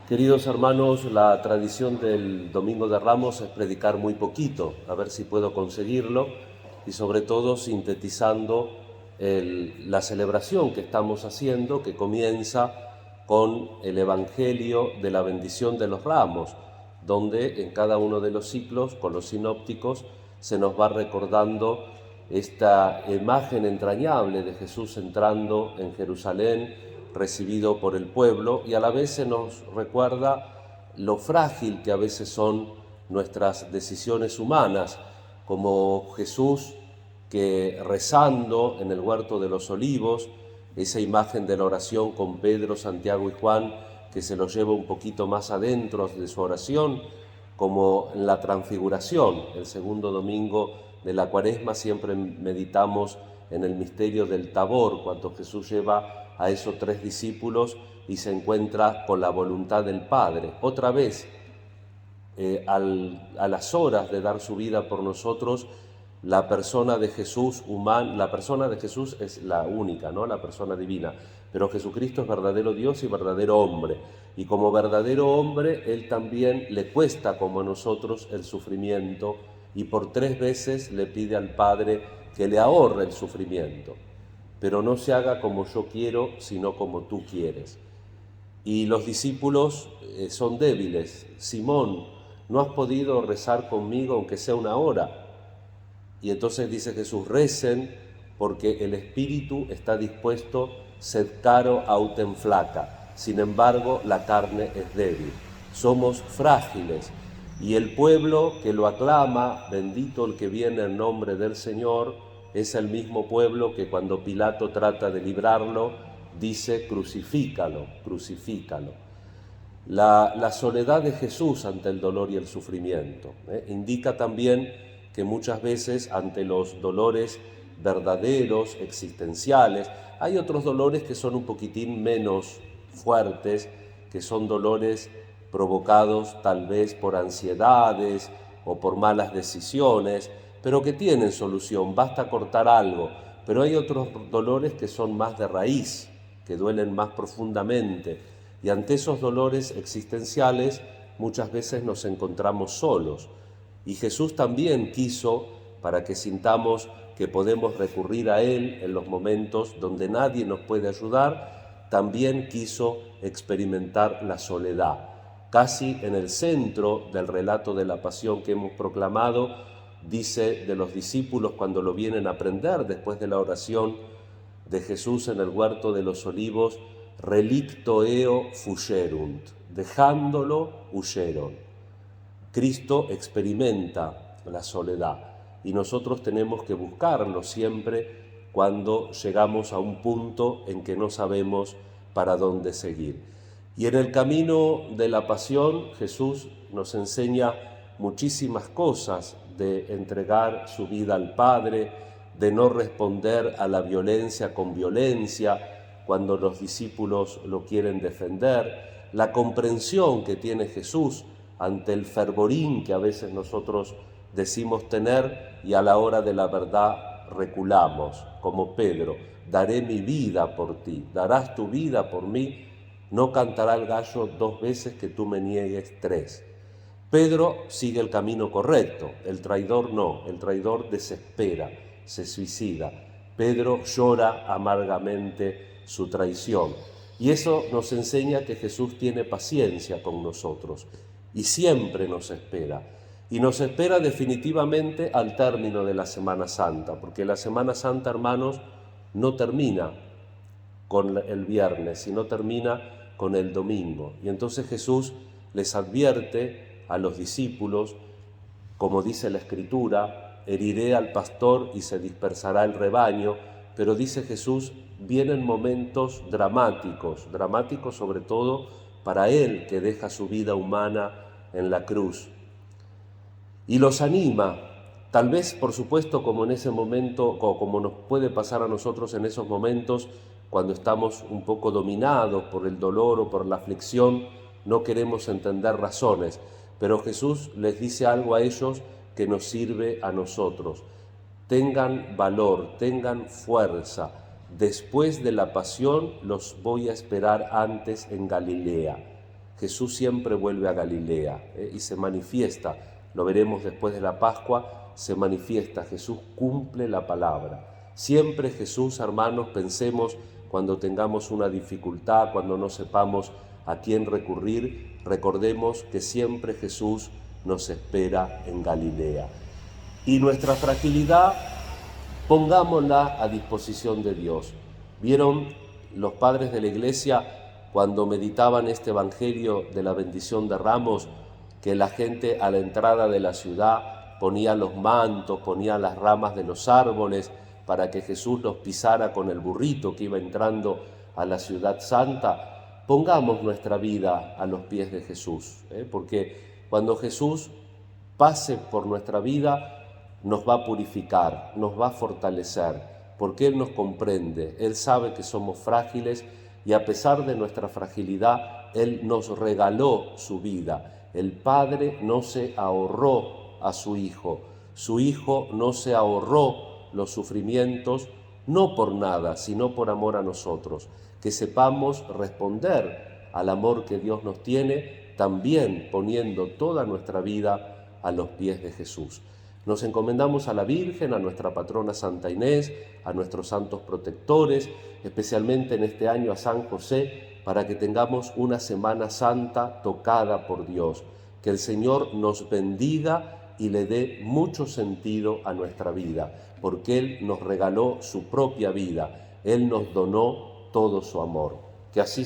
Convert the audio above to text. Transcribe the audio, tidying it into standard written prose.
Queridos hermanos, la tradición del Domingo de Ramos es predicar muy poquito, a ver si puedo conseguirlo, y sobre todo sintetizando la celebración que estamos haciendo, que comienza con el Evangelio de la bendición de los ramos, donde en cada uno de los ciclos, con los sinópticos, se nos va recordando esta imagen entrañable de Jesús entrando en Jerusalén, recibido por el pueblo, y a la vez se nos recuerda lo frágil que a veces son nuestras decisiones humanas, como Jesús que rezando en el huerto de los olivos, esa imagen de la oración con Pedro, Santiago y Juan, que se lo lleva un poquito más adentro de su oración, como en la transfiguración, el segundo domingo de la Cuaresma siempre meditamos en el misterio del Tabor, cuando Jesús lleva a esos 3 discípulos y se encuentra con la voluntad del Padre. Otra vez, a las horas de dar su vida por nosotros, la persona de Jesús la persona de Jesús es la única, ¿no? La persona divina, pero Jesucristo es verdadero Dios y verdadero hombre, y como verdadero hombre, Él también le cuesta como a nosotros el sufrimiento, y por 3 veces le pide al Padre que le ahorre el sufrimiento, pero no se haga como yo quiero, sino como tú quieres. Y los discípulos son débiles. Simón, ¿no has podido rezar conmigo aunque sea 1 hora? Y entonces dice Jesús, recen porque el espíritu está dispuesto, sed caro autem flaca. Sin embargo, la carne es débil. Somos frágiles. Y el pueblo que lo aclama, bendito el que viene en nombre del Señor, es el mismo pueblo que cuando Pilato trata de librarlo, dice crucifícalo, crucifícalo. La soledad de Jesús ante el dolor y el sufrimiento indica también que muchas veces ante los dolores verdaderos, existenciales, hay otros dolores que son un poquitín menos fuertes, que son dolores provocados tal vez por ansiedades o por malas decisiones, pero que tienen solución, basta cortar algo. Pero hay otros dolores que son más de raíz, que duelen más profundamente, y ante esos dolores existenciales muchas veces nos encontramos solos. Y Jesús también quiso, para que sintamos que podemos recurrir a Él en los momentos donde nadie nos puede ayudar, también quiso experimentar la soledad. Casi en el centro del relato de la pasión que hemos proclamado, dice de los discípulos cuando lo vienen a aprender después de la oración de Jesús en el huerto de los olivos, relicto eo fugerunt, dejándolo huyeron. Cristo experimenta la soledad y nosotros tenemos que buscarlo siempre cuando llegamos a un punto en que no sabemos para dónde seguir. Y en el camino de la pasión Jesús nos enseña muchísimas cosas, de entregar su vida al Padre, de no responder a la violencia con violencia cuando los discípulos lo quieren defender, la comprensión que tiene Jesús ante el fervorín que a veces nosotros decimos tener y a la hora de la verdad reculamos, como Pedro, daré mi vida por ti, darás tu vida por mí, no cantará el gallo 2 veces que tú me niegues 3. Pedro sigue el camino correcto, el traidor no, el traidor desespera, se suicida. Pedro llora amargamente su traición. Y eso nos enseña que Jesús tiene paciencia con nosotros y siempre nos espera. Y nos espera definitivamente al término de la Semana Santa, porque la Semana Santa, hermanos, no termina con el viernes, sino termina con el domingo. Y entonces Jesús les advierte a los discípulos, como dice la Escritura, heriré al pastor y se dispersará el rebaño, pero dice Jesús, vienen momentos dramáticos sobre todo para Él que deja su vida humana en la cruz. Y los anima, tal vez por supuesto como en ese momento, como nos puede pasar a nosotros en esos momentos, cuando estamos un poco dominados por el dolor o por la aflicción, no queremos entender razones, pero Jesús les dice algo a ellos que nos sirve a nosotros. Tengan valor, tengan fuerza. Después de la pasión los voy a esperar antes en Galilea. Jesús siempre vuelve a Galilea y se manifiesta, lo veremos después de la Pascua, se manifiesta, Jesús cumple la palabra. Siempre Jesús, hermanos, pensemos cuando tengamos una dificultad, cuando no sepamos a quién recurrir, recordemos que siempre Jesús nos espera en Galilea. Y nuestra fragilidad, pongámosla a disposición de Dios. ¿Vieron los padres de la Iglesia cuando meditaban este Evangelio de la bendición de Ramos, que la gente a la entrada de la ciudad ponía los mantos, ponía las ramas de los árboles para que Jesús los pisara con el burrito que iba entrando a la ciudad santa? Pongamos nuestra vida a los pies de Jesús, porque cuando Jesús pase por nuestra vida, nos va a purificar, nos va a fortalecer, porque Él nos comprende, Él sabe que somos frágiles y a pesar de nuestra fragilidad, Él nos regaló su vida. El Padre no se ahorró a su Hijo no se ahorró los sufrimientos, no por nada, sino por amor a nosotros. Que sepamos responder al amor que Dios nos tiene, también poniendo toda nuestra vida a los pies de Jesús. Nos encomendamos a la Virgen, a nuestra patrona Santa Inés, a nuestros santos protectores, especialmente en este año a San José, para que tengamos una Semana Santa tocada por Dios. Que el Señor nos bendiga y le dé mucho sentido a nuestra vida, porque Él nos regaló su propia vida, Él nos donó todo su amor. Que así sea.